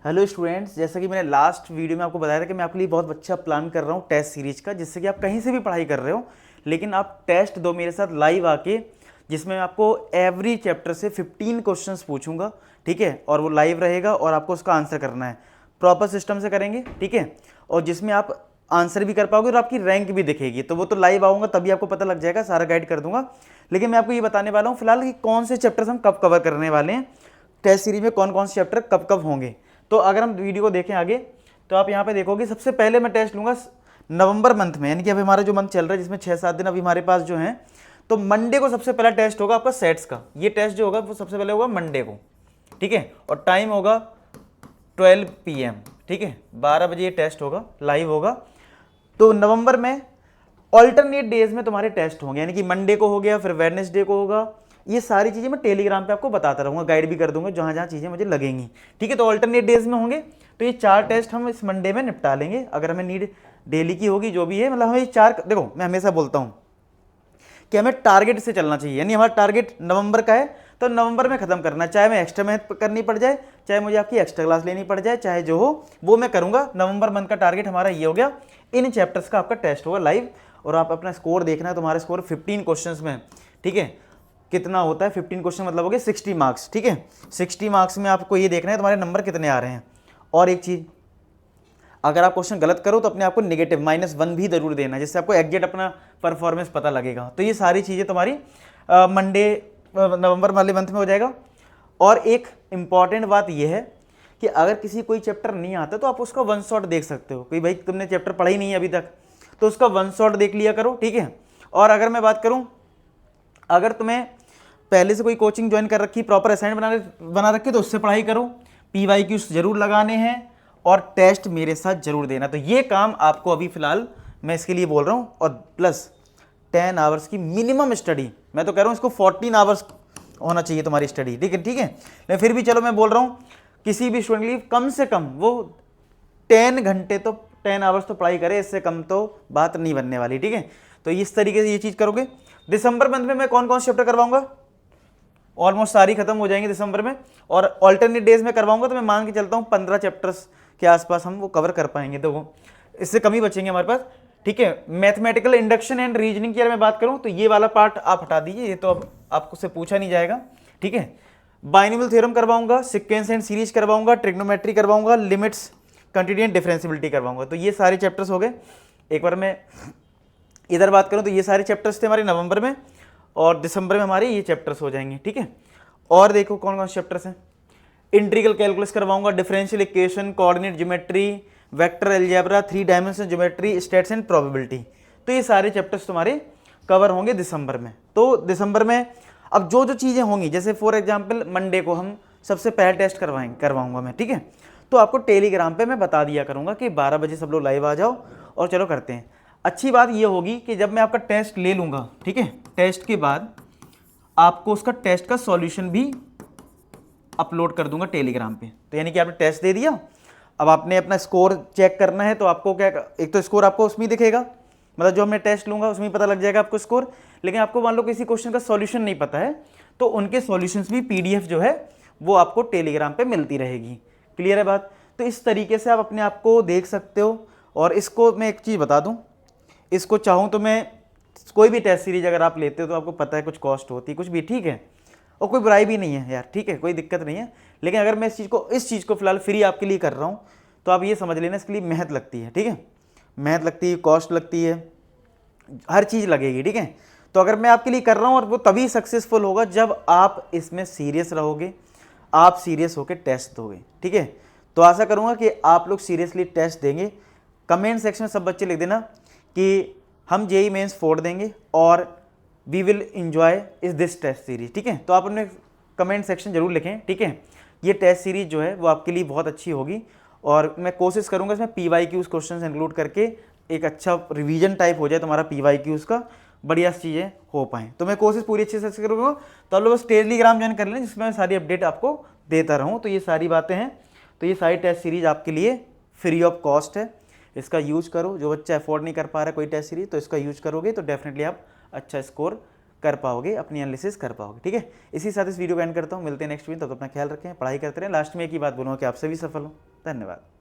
Hello students, जैसा कि मैंने लास्ट वीडियो में आपको बताया था कि मैं आपके लिए बहुत अच्छा प्लान कर रहा हूँ टेस्ट सीरीज का, जिससे कि आप कहीं से भी पढ़ाई कर रहे हो लेकिन आप टेस्ट दो मेरे साथ लाइव आके, जिसमें मैं आपको एवरी चैप्टर से 15 क्वेश्चंस पूछूंगा। ठीक है, और वो लाइव रहेगा और आपको उसका आंसर करना है। प्रॉपर सिस्टम से करेंगे, ठीक है, और जिसमें आप आंसर भी कर पाओगे और आपकी रैंक भी दिखेगी। तो वो तो लाइव आऊँगा तभी आपको पता लग जाएगा, सारा गाइड कर दूंगा। लेकिन मैं आपको ये बताने वाला हूँ फिलहाल कि कौन से चैप्टर्स हम कब कवर करने वाले हैं, टेस्ट सीरीज में कौन कौन से चैप्टर कब कब होंगे। तो अगर हम वीडियो को देखें आगे तो आप यहाँ पे देखोगे सबसे पहले मैं टेस्ट लूँगा नवंबर मंथ में, यानी कि अभी हमारा जो मंथ चल रहा है जिसमें 6-7 दिन अभी हमारे पास जो हैं। तो मंडे को सबसे पहला टेस्ट होगा आपका सेट्स का। ये टेस्ट जो होगा वो सबसे पहले होगा मंडे को, ठीक है, और टाइम होगा 12 PM, ठीक है, 12 बजे ये टेस्ट होगा, लाइव होगा। तो नवंबर में ऑल्टरनेट डेज में तुम्हारे टेस्ट होंगे, यानी कि मंडे को हो गया, फिर वेडनेसडे को होगा। ये सारी चीज़ें मैं टेलीग्राम पे आपको बताता रहूँगा, गाइड भी कर दूंगा जहाँ जहाँ चीज़ें मुझे लगेंगी। ठीक है, तो ऑल्टरनेट डेज में होंगे। तो ये 4 टेस्ट हम इस मंडे में निपटा लेंगे। अगर हमें नीड डेली की होगी जो भी है, मतलब हमें ये 4, देखो मैं हमेशा बोलता हूँ कि हमें टारगेट से चलना चाहिए, यानी हमारा टारगेट नवंबर का है तो नवंबर में खत्म करना है। चाहे मैं एक्स्ट्रा मेहनत करनी पड़ जाए, चाहे मुझे आपकी एक्स्ट्रा क्लास लेनी पड़ जाए, चाहे जो हो वो मैं करूंगा। नवंबर मंथ का टारगेट हमारा ये हो गया। इन चैप्टर्स का आपका टेस्ट होगा लाइव, और आप अपना स्कोर देखना है। तुम्हारा स्कोर 15 क्वेश्चंस में, ठीक है, कितना होता है 15 क्वेश्चन मतलब हो गए 60 मार्क्स। ठीक है, 60 मार्क्स में आपको ये देखना है तुम्हारे नंबर कितने आ रहे हैं। और एक चीज़, अगर आप क्वेश्चन गलत करो तो अपने आपको नेगेटिव -1 भी जरूर देना, जिससे आपको एग्जैक्ट अपना परफॉर्मेंस पता लगेगा। तो ये सारी चीज़ें तुम्हारी मंडे नवंबर वाले मंथ में हो जाएगा। और एक इम्पॉर्टेंट बात यह है कि अगर किसी कोई चैप्टर नहीं आता तो आप उसका वन शॉट देख सकते हो। कोई भाई तुमने चैप्टर पढ़ा ही नहीं है अभी तक तो उसका वन शॉट देख लिया करो, ठीक है। और अगर मैं बात करूं, अगर तुम्हें पहले से कोई कोचिंग ज्वाइन कर रखी, प्रॉपर असाइनमेंट बना रखी, तो उससे पढ़ाई करो। PYQs जरूर लगाने हैं और टेस्ट मेरे साथ जरूर देना। तो ये काम आपको अभी फिलहाल मैं इसके लिए बोल रहा हूँ। और प्लस 10 आवर्स की मिनिमम स्टडी, मैं तो कह रहा हूँ इसको 14 आवर्स होना चाहिए तुम्हारी स्टडी, ठीक है, ठीक है। लेकिन फिर भी चलो मैं बोल रहा हूँ किसी भी स्टूडेंट के लिए कम से कम वो 10 घंटे तो 10 आवर्स तो पढ़ाई करे, इससे कम तो बात नहीं बनने वाली, ठीक है। तो इस तरीके से ये चीज़ करोगे। दिसंबर मंथ में मैं कौन कौन से चैप्टर करवाऊंगा, ऑलमोस्ट सारी खत्म हो जाएंगी दिसंबर में। और ऑल्टरनेट डेज में करवाऊंगा तो मैं मान के चलता हूँ 15 चैप्टर्स के आसपास हम वो कवर कर पाएंगे। तो वो इससे कम ही बचेंगे हमारे पास, ठीक है। मैथमेटिकल इंडक्शन एंड रीजनिंग की अगर मैं बात करूँ तो ये वाला पार्ट आप हटा दीजिए, ये तो अब आपको से पूछा नहीं जाएगा, ठीक है। बाइनोमियल थ्योरम करवाऊंगा, सीक्वेंस एंड सीरीज करवाऊंगा, ट्रिग्नोमेट्री करवाऊंगा, लिमिट्स, क्वांटिटी एंड डिफरेंशियबिलिटी करवाऊंगा। तो ये सारे चैप्टर्स हो गए। एक बार मैं इधर बात करूं तो ये सारे चैप्टर्स थे हमारे नवंबर में, और दिसंबर में हमारे ये चैप्टर्स हो जाएंगे, ठीक है। और देखो कौन कौन से चैप्टर्स हैं। इंटीग्रल कैलकुलस करवाऊंगा, differential equation, coordinate geometry, vector algebra, 3 dimensional geometry, states and probability. तो ये सारे चैप्टर्स तुम्हारे कवर होंगे दिसंबर में। तो दिसंबर में अब जो जो चीज़ें होंगी, जैसे फॉर एग्जाम्पल मंडे को हम सबसे पहला टेस्ट करवाऊंगा मैं, ठीक है। तो आपको टेलीग्राम पे मैं बता दिया करूंगा कि 12 बजे सब लोग लाइव आ जाओ और चलो करते हैं। अच्छी बात ये होगी कि जब मैं आपका टेस्ट ले लूँगा, ठीक है, टेस्ट के बाद आपको उसका टेस्ट का सॉल्यूशन भी अपलोड कर दूंगा टेलीग्राम पे। तो यानी कि आपने टेस्ट दे दिया, अब आपने अपना स्कोर चेक करना है, तो आपको क्या, एक तो स्कोर आपको उसमें दिखेगा, मतलब जो हमने टेस्ट लूँगा उसमें पता लग जाएगा आपको स्कोर। लेकिन आपको मान लो किसी क्वेश्चन का सॉल्यूशन नहीं पता है तो उनके सॉल्यूशंस भी PDF जो है वो आपको टेलीग्राम पे मिलती रहेगी। क्लियर है बात। तो इस तरीके से आप अपने आप को देख सकते हो। और इसको मैं एक चीज़ बता दूं, इसको चाहूँ तो मैं कोई भी टेस्ट सीरीज अगर आप लेते हो तो आपको पता है कुछ कॉस्ट होती है, कुछ भी, ठीक है, और कोई बुराई भी नहीं है यार, ठीक है, कोई दिक्कत नहीं है। लेकिन अगर मैं इस चीज़ को फिलहाल फ्री आपके लिए कर रहा हूँ तो आप ये समझ लेना इसके लिए मेहनत लगती है, ठीक है, मेहनत लगती है, कॉस्ट लगती है, हर चीज़ लगेगी, ठीक है। तो अगर मैं आपके लिए कर रहा हूँ और वो तभी सक्सेसफुल होगा जब आप इसमें सीरियस रहोगे, आप सीरियस होकर टेस्ट दोगे, ठीक है। तो आशा करूँगा कि आप लोग सीरियसली टेस्ट देंगे। कमेंट सेक्शन में सब बच्चे लिख देना कि हम JEE मेंस 4 देंगे और वी विल इंजॉय इस दिस टेस्ट सीरीज, ठीक है। तो आप अपने कमेंट सेक्शन जरूर लिखें, ठीक है। ये टेस्ट सीरीज जो है वो आपके लिए बहुत अच्छी होगी और मैं कोशिश करूँगा इसमें PYQs क्वेश्चन इंक्लूड करके एक अच्छा रिवीजन टाइप हो जाए तुम्हारा PYQs का, बढ़िया चीज़ें हो पाएँ। तो मैं कोशिश पूरी अच्छे से करूँगा। तो आप लोग बस टेलीग्राम ज्वाइन कर लें जिसमें मैं सारी अपडेट आपको देता रहूँ। तो ये सारी बातें हैं। तो ये सारी टेस्ट सीरीज आपके लिए फ्री ऑफ कॉस्ट है, इसका यूज करो। जो बच्चा अफोर्ड नहीं कर पा रहा कोई टेस्ट सीरीज तो इसका यूज करोगे तो डेफिनेटली आप अच्छा स्कोर कर पाओगे, अपनी एनालिसिस कर पाओगे, ठीक है। इसी साथ इस वीडियो को एंड करता हूँ, मिलते हैं नेक्स्ट वीक। तब अपना ख्याल रखें, पढ़ाई करते रहें। लास्ट में एक ही बात बोलूँगा कि आप सभी सफल हो। धन्यवाद।